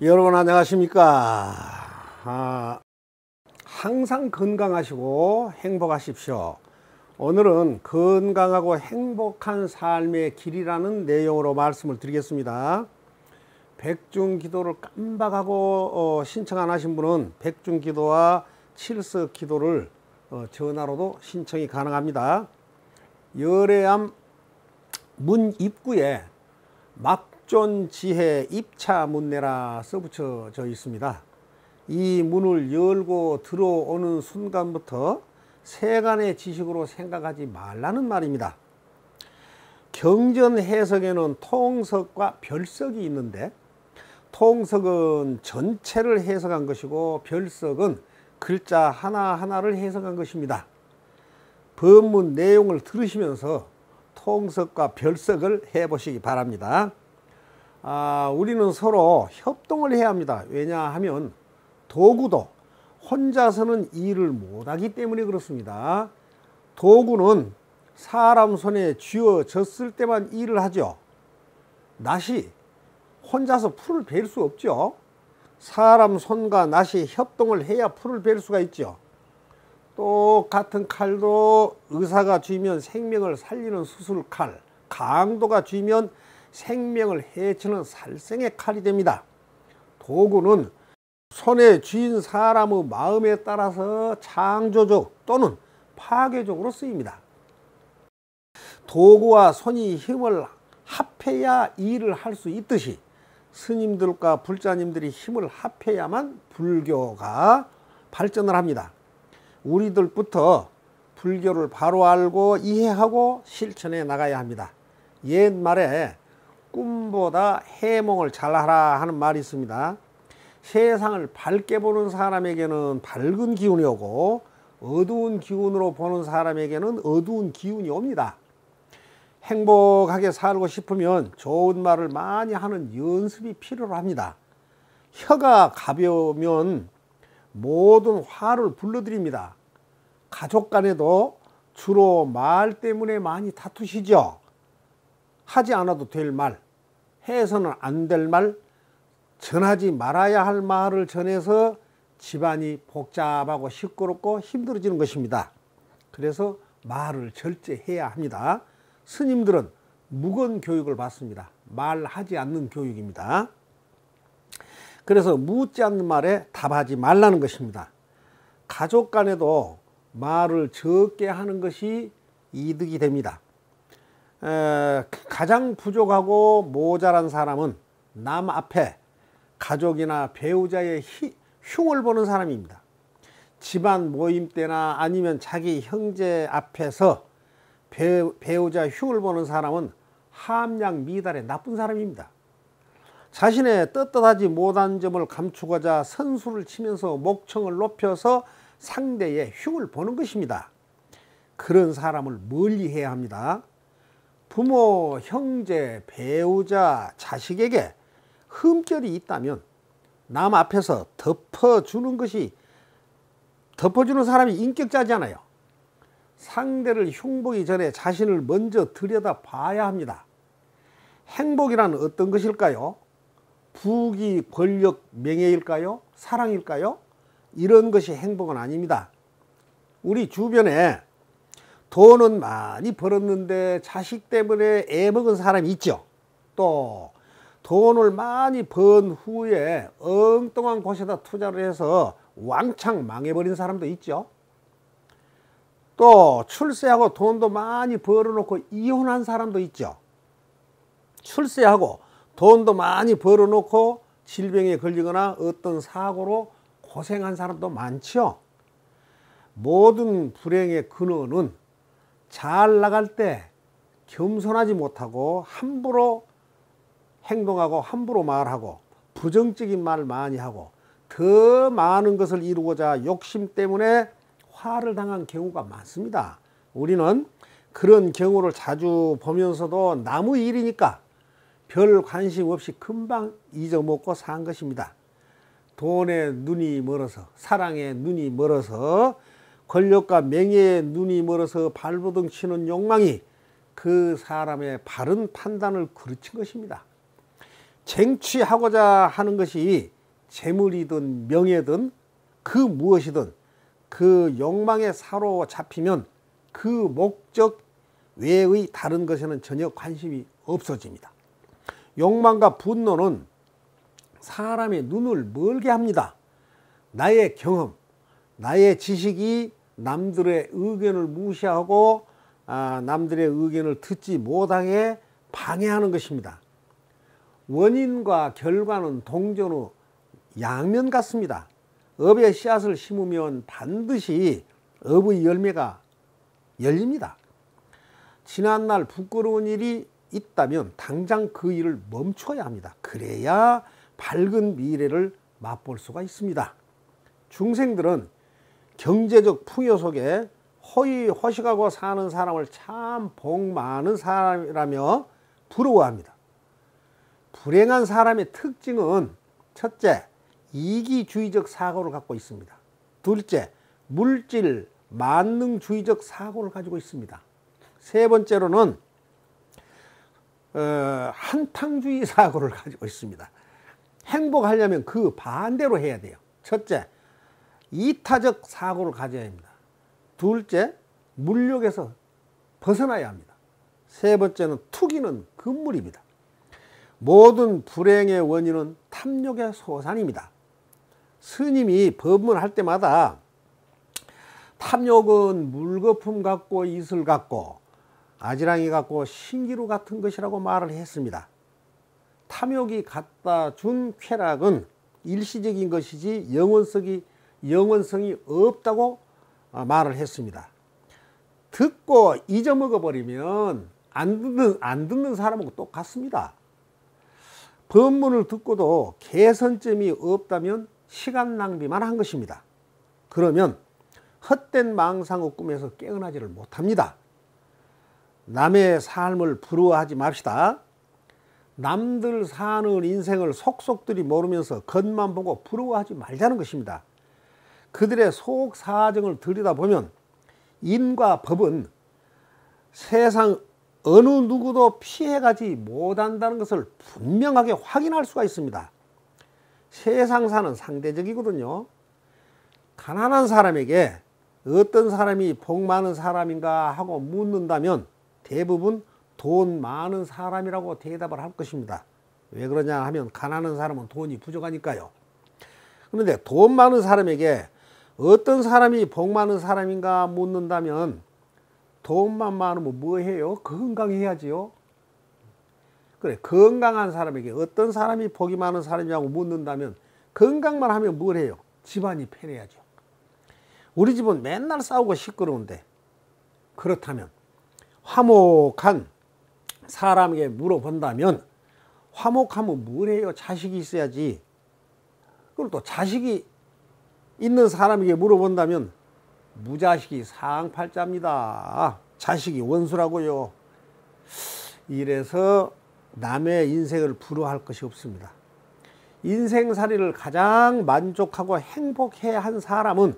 여러분 안녕하십니까? 항상 건강하시고 행복하십시오. 오늘은 건강하고 행복한 삶의 길이라는 내용으로 말씀을 드리겠습니다. 백중기도를 깜박하고 신청 안 하신 분은 백중기도와 칠석기도를 전화로도 신청이 가능합니다. 열애암 문 입구에 막존지혜 입차문내라 써붙여져 있습니다. 이 문을 열고 들어오는 순간부터 세간의 지식으로 생각하지 말라는 말입니다. 경전 해석에는 통석과 별석이 있는데, 통석은 전체를 해석한 것이고 별석은 글자 하나하나를 해석한 것입니다. 법문 내용을 들으시면서 통석과 별석을 해보시기 바랍니다. 우리는 서로 협동을 해야 합니다. 왜냐하면 도구도 혼자서는 일을 못하기 때문에 그렇습니다. 도구는 사람 손에 쥐어졌을 때만 일을 하죠. 낫이 혼자서 풀을 벨 수 없죠. 사람 손과 낫이 협동을 해야 풀을 벨 수가 있죠. 똑같은 칼도 의사가 쥐면 생명을 살리는 수술칼, 강도가 쥐면 생명을 해치는 살생의 칼이 됩니다. 도구는 손에 쥐인 사람의 마음에 따라서 창조적 또는 파괴적으로 쓰입니다. 도구와 손이 힘을 합해야 일을 할 수 있듯이 스님들과 불자님들이 힘을 합해야만 불교가 발전을 합니다. 우리들부터 불교를 바로 알고 이해하고 실천해 나가야 합니다. 옛말에 꿈보다 해몽을 잘하라 하는 말이 있습니다. 세상을 밝게 보는 사람에게는 밝은 기운이 오고 어두운 기운으로 보는 사람에게는 어두운 기운이 옵니다. 행복하게 살고 싶으면 좋은 말을 많이 하는 연습이 필요로 합니다. 혀가 가벼우면 모든 화를 불러들입니다. 가족 간에도 주로 말 때문에 많이 다투시죠. 하지 않아도 될 말, 해서는 안 될 말, 전하지 말아야 할 말을 전해서 집안이 복잡하고 시끄럽고 힘들어지는 것입니다. 그래서 말을 절제해야 합니다. 스님들은 무건 교육을 받습니다. 말하지 않는 교육입니다. 그래서 묻지 않는 말에 답하지 말라는 것입니다. 가족 간에도 말을 적게 하는 것이 이득이 됩니다. 가장 부족하고 모자란 사람은 남 앞에 가족이나 배우자의 흉을 보는 사람입니다. 집안 모임 때나 아니면 자기 형제 앞에서 배우자 흉을 보는 사람은 함량 미달의 나쁜 사람입니다. 자신의 떳떳하지 못한 점을 감추고자 선수를 치면서 목청을 높여서 상대의 흉을 보는 것입니다. 그런 사람을 멀리해야 합니다. 부모, 형제, 배우자, 자식에게 흠결이 있다면 남 앞에서 덮어주는 사람이 인격자잖아요. 상대를 흉보기 전에 자신을 먼저 들여다 봐야 합니다. 행복이란 어떤 것일까요? 부귀, 권력, 명예일까요? 사랑일까요? 이런 것이 행복은 아닙니다. 우리 주변에 돈은 많이 벌었는데 자식 때문에 애먹은 사람이 있죠. 또 돈을 많이 번 후에 엉뚱한 곳에다 투자를 해서 왕창 망해버린 사람도 있죠. 또 출세하고 돈도 많이 벌어놓고 이혼한 사람도 있죠. 출세하고 돈도 많이 벌어놓고 질병에 걸리거나 어떤 사고로 고생한 사람도 많죠. 모든 불행의 근원은 잘 나갈 때 겸손하지 못하고 함부로 행동하고 함부로 말하고 부정적인 말 많이 하고 더 많은 것을 이루고자 욕심 때문에 화를 당한 경우가 많습니다. 우리는 그런 경우를 자주 보면서도 남의 일이니까 별 관심 없이 금방 잊어먹고 산 것입니다. 돈에 눈이 멀어서, 사랑에 눈이 멀어서, 권력과 명예에 눈이 멀어서 발버둥 치는 욕망이 그 사람의 바른 판단을 그르친 것입니다. 쟁취하고자 하는 것이 재물이든 명예든 그 무엇이든 그 욕망에 사로잡히면 그 목적 외의 다른 것에는 전혀 관심이 없어집니다. 욕망과 분노는 사람의 눈을 멀게 합니다. 나의 경험, 나의 지식이 남들의 의견을 무시하고 남들의 의견을 듣지 못하게 방해하는 것입니다. 원인과 결과는 동전의 양면 같습니다. 업의 씨앗을 심으면 반드시 업의 열매가 열립니다. 지난날 부끄러운 일이 있다면 당장 그 일을 멈춰야 합니다. 그래야 밝은 미래를 맛볼 수가 있습니다. 중생들은 경제적 풍요 속에 허식하고 사는 사람을 참 복 많은 사람이라며 부러워합니다. 불행한 사람의 특징은 첫째, 이기주의적 사고를 갖고 있습니다. 둘째, 물질 만능주의적 사고를 가지고 있습니다. 세 번째로는 한탕주의 사고를 가지고 있습니다. 행복하려면 그 반대로 해야 돼요. 첫째, 이타적 사고를 가져야 합니다. 둘째, 물욕에서 벗어나야 합니다. 세 번째는 투기는 금물입니다. 모든 불행의 원인은 탐욕의 소산입니다. 스님이 법문할 때마다 탐욕은 물거품 같고 이슬 같고 아지랑이 같고 신기루 같은 것이라고 말을 했습니다. 탐욕이 갖다 준 쾌락은 일시적인 것이지 영원성이 없다고 말을 했습니다. 듣고 잊어먹어 버리면 안 듣는 사람하고 똑같습니다. 법문을 듣고도 개선점이 없다면 시간 낭비만 한 것입니다. 그러면 헛된 망상의 꿈에서 깨어나지를 못합니다. 남의 삶을 부러워하지 맙시다. 남들 사는 인생을 속속들이 모르면서 겉만 보고 부러워하지 말자는 것입니다. 그들의 속 사정을 들여다보면 인과 법은 세상 어느 누구도 피해가지 못한다는 것을 분명하게 확인할 수가 있습니다. 세상사는 상대적이거든요. 가난한 사람에게 어떤 사람이 복 많은 사람인가 하고 묻는다면 대부분 돈 많은 사람이라고 대답을 할 것입니다. 왜 그러냐 하면 가난한 사람은 돈이 부족하니까요. 그런데 돈 많은 사람에게 어떤 사람이 복 많은 사람인가 묻는다면 돈만 많으면 뭐 해요? 건강해야지요. 그래, 건강한 사람에게 어떤 사람이 복이 많은 사람이라고 묻는다면 건강만 하면 뭘 해요? 집안이 편해야죠. 우리 집은 맨날 싸우고 시끄러운데 그렇다면 화목한 사람에게 물어본다면 화목하면 뭘 해요? 자식이 있어야지. 그리고 또 자식이 있는 사람에게 물어본다면 무자식이 상팔자입니다. 자식이 원수라고요. 이래서 남의 인생을 부러워할 것이 없습니다. 인생살이를 가장 만족하고 행복해 한 사람은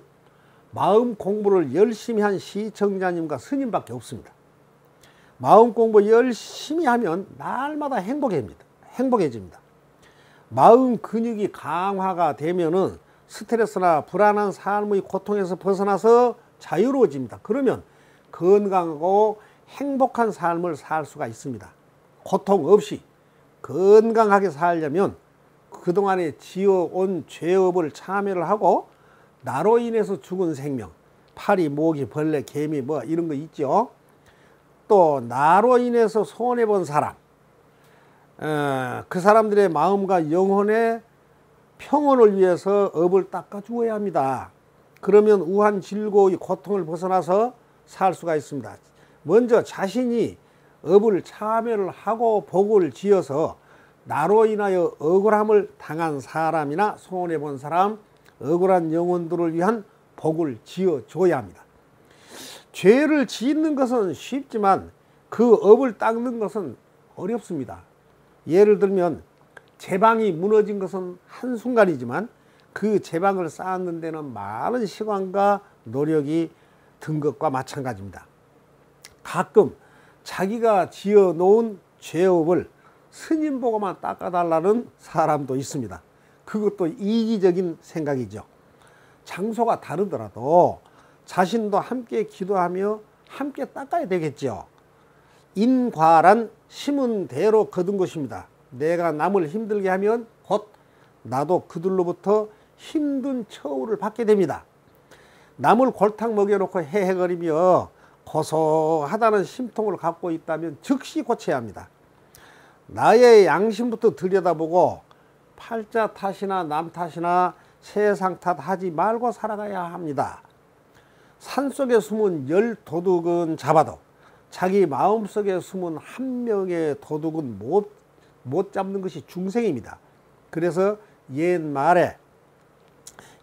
마음 공부를 열심히 한 시청자님과 스님밖에 없습니다. 마음 공부 열심히 하면 날마다 행복해집니다. 마음 근육이 강화가 되면은 스트레스나 불안한 삶의 고통에서 벗어나서 자유로워집니다. 그러면 건강하고 행복한 삶을 살 수가 있습니다. 고통 없이 건강하게 살려면 그동안에 지어온 죄업을 참여를 하고 나로 인해서 죽은 생명, 파리, 모기, 벌레, 개미 뭐 이런 거 있죠. 또 나로 인해서 손해본 사람, 그 사람들의 마음과 영혼의 평온을 위해서 업을 닦아 주어야 합니다. 그러면 우한 질고의 고통을 벗어나서 살 수가 있습니다. 먼저 자신이 업을 참여를 하고 복을 지어서 나로 인하여 억울함을 당한 사람이나 손해본 사람, 억울한 영혼들을 위한 복을 지어 줘야 합니다. 죄를 짓는 것은 쉽지만 그 업을 닦는 것은 어렵습니다. 예를 들면 제방이 무너진 것은 한순간이지만 그 제방을 쌓는 데는 많은 시간과 노력이 든 것과 마찬가지입니다. 가끔 자기가 지어 놓은 죄업을 스님 보고만 닦아달라는 사람도 있습니다. 그것도 이기적인 생각이죠. 장소가 다르더라도 자신도 함께 기도하며 함께 닦아야 되겠죠. 인과란 심은 대로 거둔 것입니다. 내가 남을 힘들게 하면 곧 나도 그들로부터 힘든 처우를 받게 됩니다. 남을 골탕 먹여놓고 헤헤거리며 고소하다는 심통을 갖고 있다면 즉시 고쳐야 합니다. 나의 양심부터 들여다보고 팔자 탓이나 남 탓이나 세상 탓하지 말고 살아가야 합니다. 산속에 숨은 10도둑은 잡아도 자기 마음속에 숨은 한 명의 도둑은 못 잡는 것이 중생입니다. 그래서 옛말에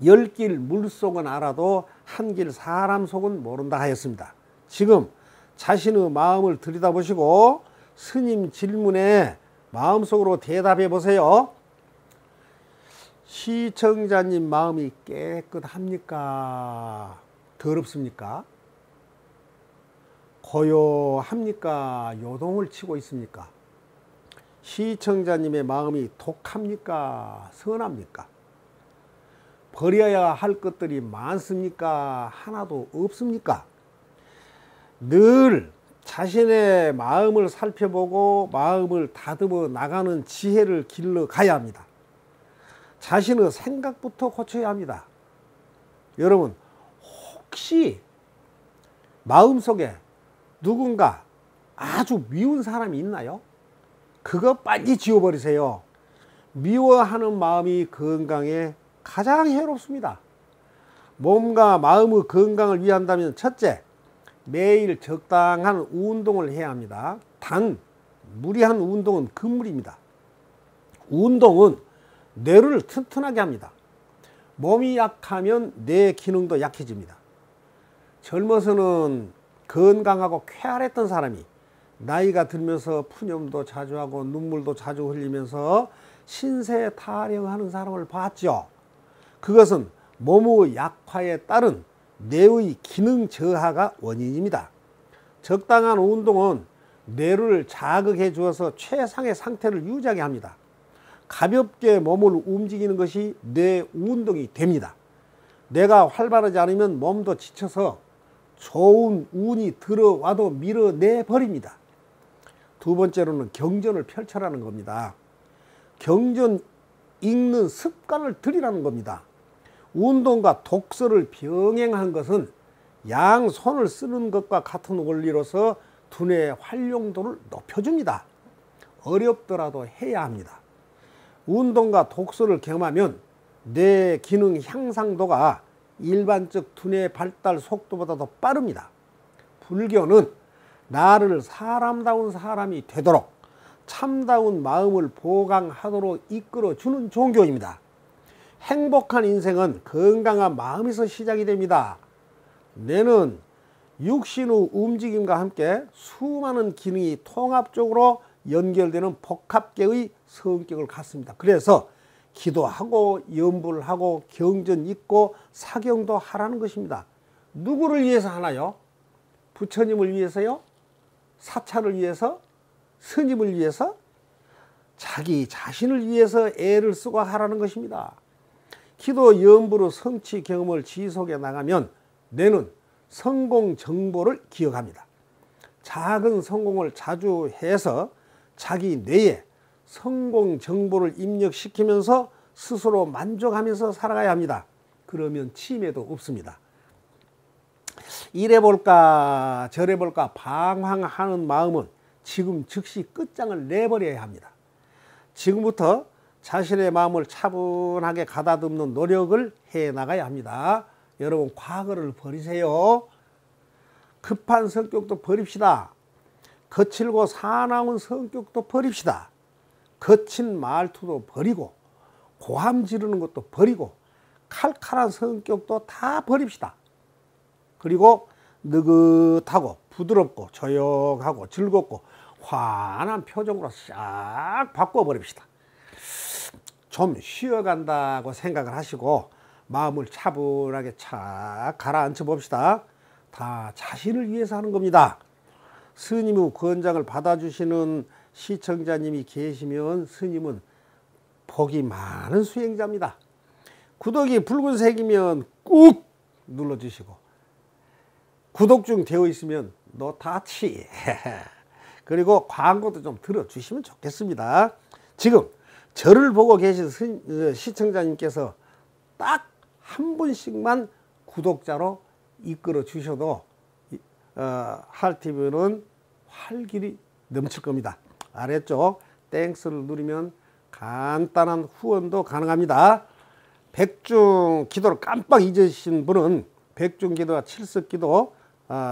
10길 물속은 알아도 한 길 사람 속은 모른다 하였습니다. 지금 자신의 마음을 들여다보시고 스님 질문에 마음속으로 대답해 보세요. 시청자님 마음이 깨끗합니까? 더럽습니까? 고요합니까? 요동을 치고 있습니까? 시청자님의 마음이 독합니까? 선합니까? 버려야 할 것들이 많습니까? 하나도 없습니까? 늘 자신의 마음을 살펴보고 마음을 다듬어 나가는 지혜를 길러 가야 합니다. 자신의 생각부터 고쳐야 합니다. 여러분, 혹시 마음속에 누군가 아주 미운 사람이 있나요? 그거 빨리 지워버리세요. 미워하는 마음이 건강에 가장 해롭습니다. 몸과 마음의 건강을 위한다면 첫째, 매일 적당한 운동을 해야 합니다. 단 무리한 운동은 금물입니다. 운동은 뇌를 튼튼하게 합니다. 몸이 약하면 뇌 기능도 약해집니다. 젊어서는 건강하고 쾌활했던 사람이 나이가 들면서 푸념도 자주 하고 눈물도 자주 흘리면서 신세 타령하는 사람을 봤죠. 그것은 몸의 약화에 따른 뇌의 기능 저하가 원인입니다. 적당한 운동은 뇌를 자극해 주어서 최상의 상태를 유지하게 합니다. 가볍게 몸을 움직이는 것이 뇌 운동이 됩니다. 뇌가 활발하지 않으면 몸도 지쳐서 좋은 운이 들어와도 밀어내 버립니다. 두 번째로는 경전을 펼쳐라는 겁니다. 경전 읽는 습관을 들이라는 겁니다. 운동과 독서를 병행한 것은 양손을 쓰는 것과 같은 원리로서 두뇌 활용도를 높여줍니다. 어렵더라도 해야 합니다. 운동과 독서를 경험하면 뇌 기능 향상도가 일반적 두뇌 발달 속도보다 더 빠릅니다. 불교는 나를 사람다운 사람이 되도록 참다운 마음을 보강하도록 이끌어주는 종교입니다. 행복한 인생은 건강한 마음에서 시작이 됩니다. 뇌는 육신의 움직임과 함께 수많은 기능이 통합적으로 연결되는 복합계의 성격을 갖습니다. 그래서 기도하고 염불을 하고 경전 읽고 사경도 하라는 것입니다. 누구를 위해서 하나요? 부처님을 위해서요? 사찰을 위해서? 스님을 위해서? 자기 자신을 위해서 애를 쓰고 하라는 것입니다. 기도 염불의 성취 경험을 지속해 나가면 뇌는 성공 정보를 기억합니다. 작은 성공을 자주 해서 자기 뇌에 성공 정보를 입력시키면서 스스로 만족하면서 살아가야 합니다. 그러면 치매도 없습니다. 이래 볼까 저래 볼까 방황하는 마음은 지금 즉시 끝장을 내버려야 합니다. 지금부터 자신의 마음을 차분하게 가다듬는 노력을 해나가야 합니다. 여러분, 과거를 버리세요. 급한 성격도 버립시다. 거칠고 사나운 성격도 버립시다. 거친 말투도 버리고 고함 지르는 것도 버리고 칼칼한 성격도 다 버립시다. 그리고 느긋하고 부드럽고 조용하고 즐겁고 환한 표정으로 싹 바꿔버립시다. 좀 쉬어간다고 생각을 하시고 마음을 차분하게 착 가라앉혀 봅시다. 다 자신을 위해서 하는 겁니다. 스님의 권장을 받아주시는 시청자님이 계시면 스님은 복이 많은 수행자입니다. 구독이 붉은색이면 꾹 눌러주시고, 구독 중 되어 있으면 노타치 그리고 광고도 좀 들어주시면 좋겠습니다. 지금 저를 보고 계신 시청자님께서 딱 한 분씩만 구독자로 이끌어 주셔도 할TV는 활기를 넘칠 겁니다. 알았죠? 땡스를 누르면 간단한 후원도 가능합니다. 백중 기도를 깜빡 잊으신 분은 백중 기도와 칠습기도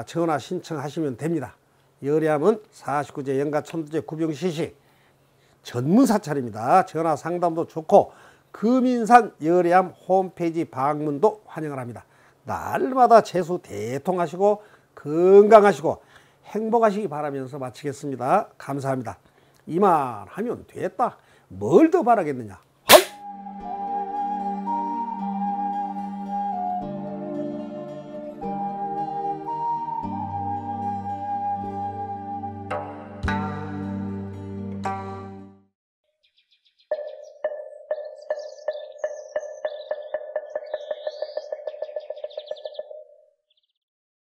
전화 신청하시면 됩니다. 열애암은 49제 영가 천도제 구병시시 전문 사찰입니다. 전화 상담도 좋고 금인산 열애암 홈페이지 방문도 환영을 합니다. 날마다 재수 대통하시고 건강하시고 행복하시기 바라면서 마치겠습니다. 감사합니다. 이만 하면 됐다. 뭘 더 바라겠느냐.